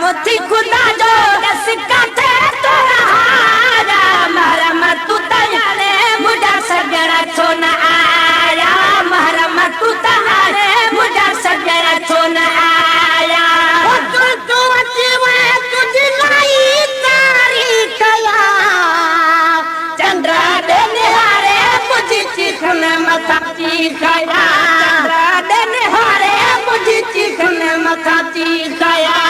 मुथी खुदा जो दस काथे तो रहाया महरम तू तयारे मुझा सजरा छोन आया महरम तू तयारे मुझा सजरा छोन आया तू अची वे तुझी लाई तारी कया चंद्रा दे निहारे मुझी चिखन मथा चिखया चंद्रा दे निहारे मुझी चिखन मथा चिखया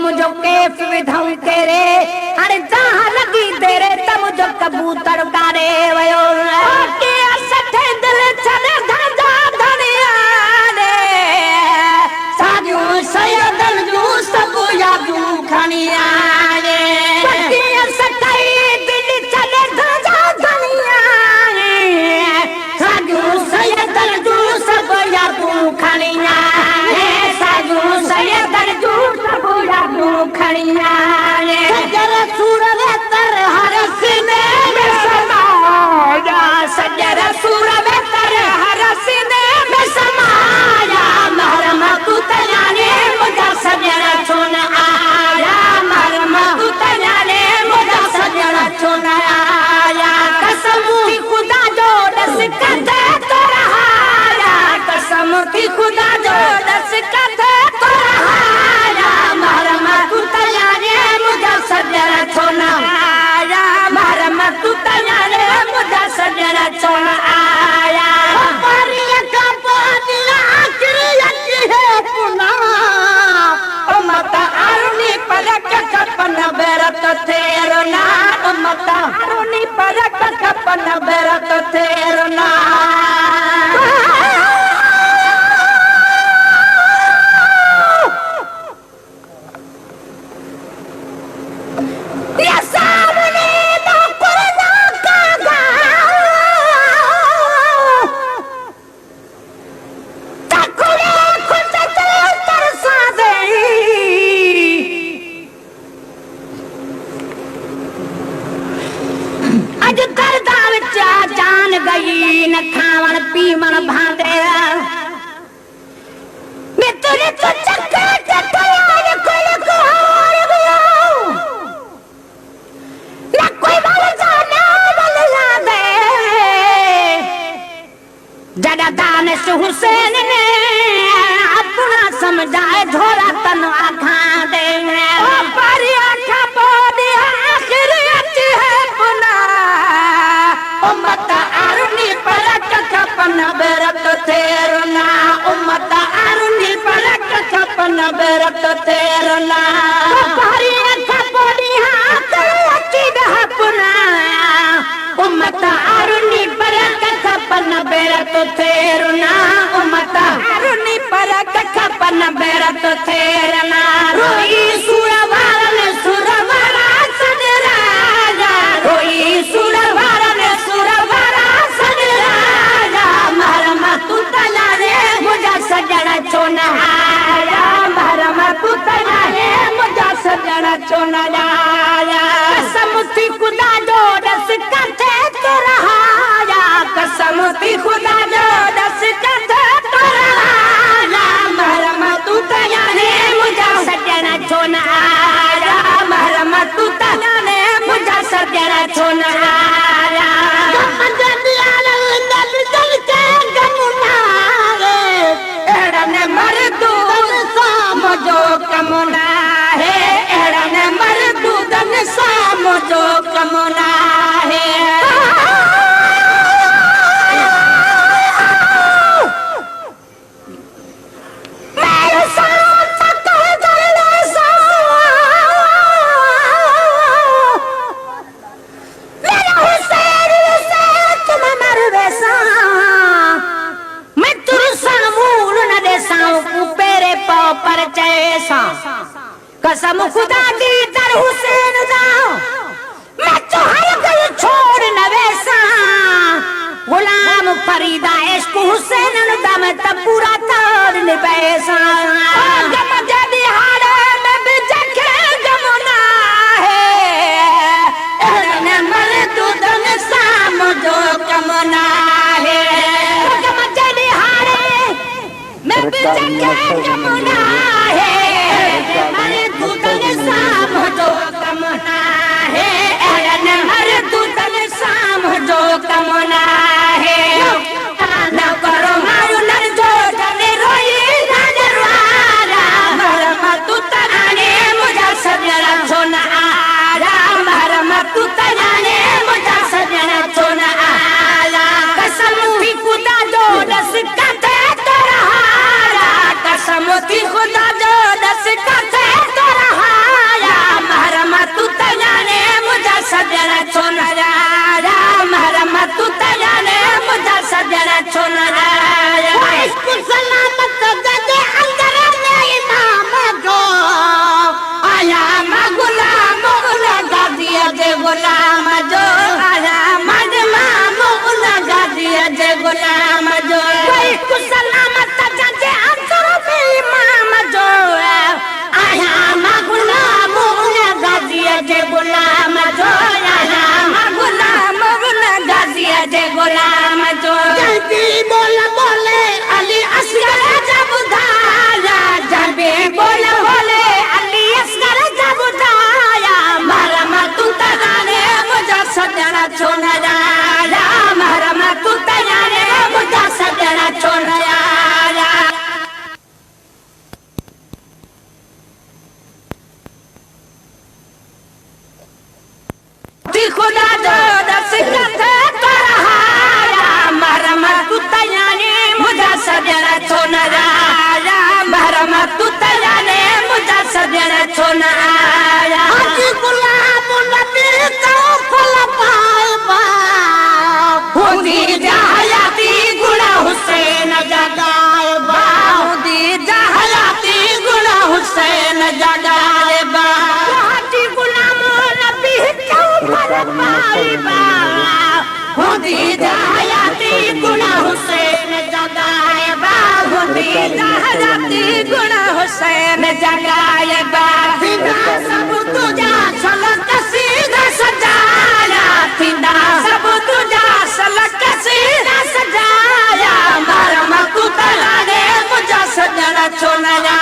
मुझो केफ विधऊं तेरे हाणे जहाँ लगी तेरे त मुझो कबूतर कारे वयो के सठे दिल छॾे धंधा धनिया रे साॻियूं सैयदन जूं सभु यादूं खणी आए सटाई दिल छॾे धंधा धनिया रे साॻियूं सैयदन जूं सभु यादूं खणी आए साॻियूं सैयदन जूं सभु यादूं खणी आए सजर सूर वेतर हर सीने में समाया सजर सूर वेतर हर सीने में समाया महरम तू तयाने मुझा सजर छुन आया महरम तू तयाने मुझा सजर छुन आया कसम थी खुदा जो दस कदे तो रहाया कसम थी खुदा जो दस कदे तो रहाया महरम तू तयाने मुझा सजर छुन आया महरम तू तयाने मुझा सजर छुन आया परिया का पानिया आखिरी अच्छी है पुना ओ माता अरुणी परक कपन बेरत तेरो ना ओ माता अरुणी परक कपन बेरत तेरो ना ये सामने तो परना कागा तकुले खुद तरसा दे अज दर्दा विच जान गई न खावण पीवण भांदे मित्र तो चक्कर चक्कर कुल कोर गयो न कोई बल जाने बल यादे जड़ा दानिश हुसैन ने अपना समझाए झोरा तन आखा दे ओ पर आखा बोदी आखिर अच्छी है पुना उम्मत अरुणी पर कपन बेरत तेरो ना उम्मत अरुणी पर कपन बेरत तेरो ना पर आखा बोदी अच्छी है पुना उम्मत अरुणी पर कपन बेरत तेरो ना उम्मत अरुणी पर कपन बेरत तेरो ना रोई सुरवारन सुरवारा सदराजा रोई सुरवारन सुरवारा सदराजा महरम तू तयाने मुझा सजण छुन आया महरम तू तयाने मुझा सजण छुन आया कसम थी खुदा जो दस कथे तो रहाया कसम थी खुदा जो दस कथे तो रहाया महरम तू तयाने मुझा सजण छुन आया महरम तू तयाने मुझा सजण छुन आया जो कमुना है एड़न मरदूदन साम जो कमुना है मेरे साथ तक दले सा मेरा हुसैन से तुम मरवे सा मैं तुरसा मूल न देसा ऊपरे पाव पर जैसा कसम खुदा दी दर हुसैन जाओ मैं तो हर गल छोड़ न वैसा गुलाम फरीदा इश्क हुसैन न दम त पूरा तार न पैसा गम जदी हारे में बिजके गमना है एरन मर दूदन साम जो कमना है गम जदी हारे में बिजके गमना है मर दूदन साम जो कमना है एरन मर दूदन साम जो कमना है न करो मारू नर जो तने रोई नरवारा मरम तू तनाने मुझा सजन छोन आया मरम तू तनाने मुझा सजन छोन आया कसम थी खुदा जो दस कथे तो रहाया कसम थी खुदा जो दस कथे तो रहा जबी बोले बोले अली असगर जब धाया जबी बोले बोले अली असगर जब धाया मरम तू तजाने मुझे सजना छोड़या मरम तू तजाने मुझे सजना छोड़या खुदा जो दस करते तो रहा मरम तू तजाने मुझे सजना छोड़या मरम तू तजाने मुझे सजना छोड़या हाजी गुलाम नबी तो फल पाए हुदी जहयाती गुना हुसैन जगाए हुदी जहयाती गुना हुसैन जगाए हाजी गुलाम नबी तो फल पाए हुदी जहयाती गुना हुसैन जगाए हुदी जहयाती गुना हुसैन जगाए सब तुझा सलक सीधा सजाया थींदा सब तुझा सलक सीधा सजाया मरम तू तयाने मुझा सजना छोड़या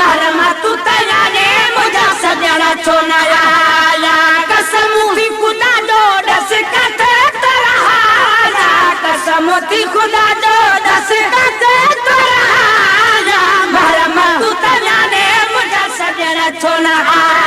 मरम तू तयाने मुझा सजना छोड़या कसम थी खुदा जो दस कते तरहाया कसम थी खुदा जो दस कते तरहाया मरम तू तयाने मुझा सजना छोड़या